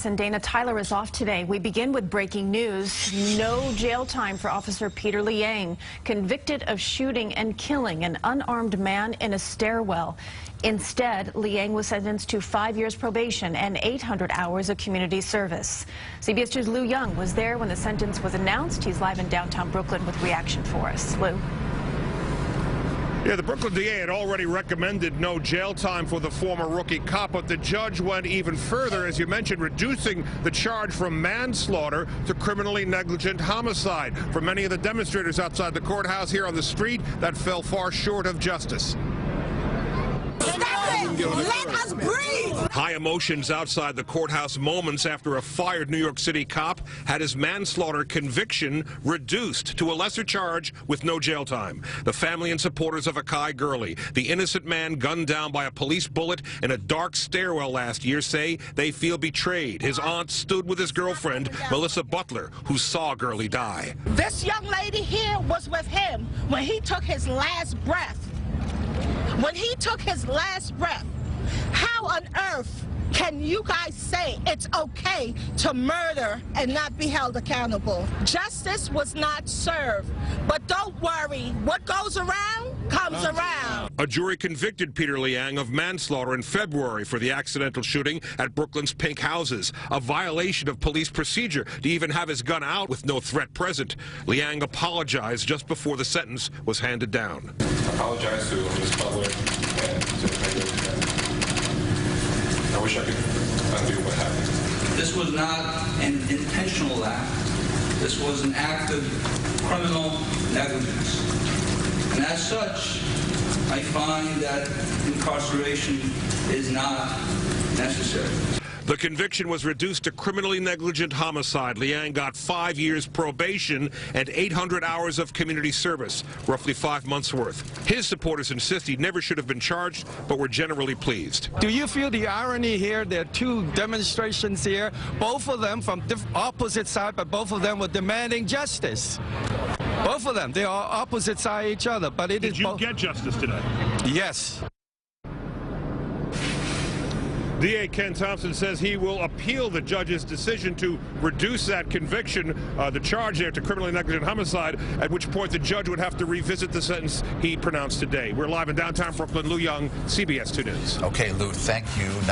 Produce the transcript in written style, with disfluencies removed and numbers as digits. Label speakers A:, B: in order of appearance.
A: And Dana, Tyler is off today. We begin with breaking news. No jail time for Officer Peter Liang, convicted of shooting and killing an unarmed man in a stairwell. Instead, Liang was sentenced to 5 years probation and 800 hours of community service. CBS 2's Liang was there when the sentence was announced. He's live in downtown Brooklyn with reaction for us. Lou.
B: Yeah, the Brooklyn DA had already recommended no jail time for the former rookie cop, but the judge went even further, as you mentioned, reducing the charge from manslaughter to criminally negligent homicide. For many of the demonstrators outside the courthouse here on the street, that fell far short of justice.
C: Let us breathe!
B: High emotions outside the courthouse moments after a fired New York City cop had his manslaughter conviction reduced to a lesser charge with no jail time. The family and supporters of Akai Gurley, the innocent man gunned down by a police bullet in a dark stairwell last year, say they feel betrayed. His aunt stood with his girlfriend, Melissa Butler, who saw Gurley die.
C: This young lady here was with him when he took his last breath. When he took his last breath, how on earth can you guys say it's okay to murder and not be held accountable? Justice was not served. But don't worry, what goes around comes around.
B: A jury convicted Peter Liang of manslaughter in February for the accidental shooting at Brooklyn's Pink Houses, a violation of police procedure to even have his gun out with no threat present. Liang apologized just before the sentence was handed down.
D: I apologize to this public and to the media. I wish I could undo what happened.
E: This was not an intentional act. This was an act of criminal negligence. And as such, I find that incarceration is not necessary.
B: The conviction was reduced to criminally negligent homicide. Liang got 5 years probation and 800 hours of community service, roughly 5 months' worth. His supporters insist he never should have been charged, but were generally pleased.
F: Do you feel the irony here? There are two demonstrations here, both of them from the opposite side, but both of them were demanding justice. Both of them, they are opposite side of each other, but it is.
B: Did you get justice today?
F: Yes.
B: DA Ken Thompson says he will appeal the judge's decision to reduce that conviction, the charge there, to criminally negligent homicide, at which point the judge would have to revisit the sentence he pronounced today. We're live in downtown Brooklyn. Liang, CBS 2 News.
G: Okay, Lou, thank you. Now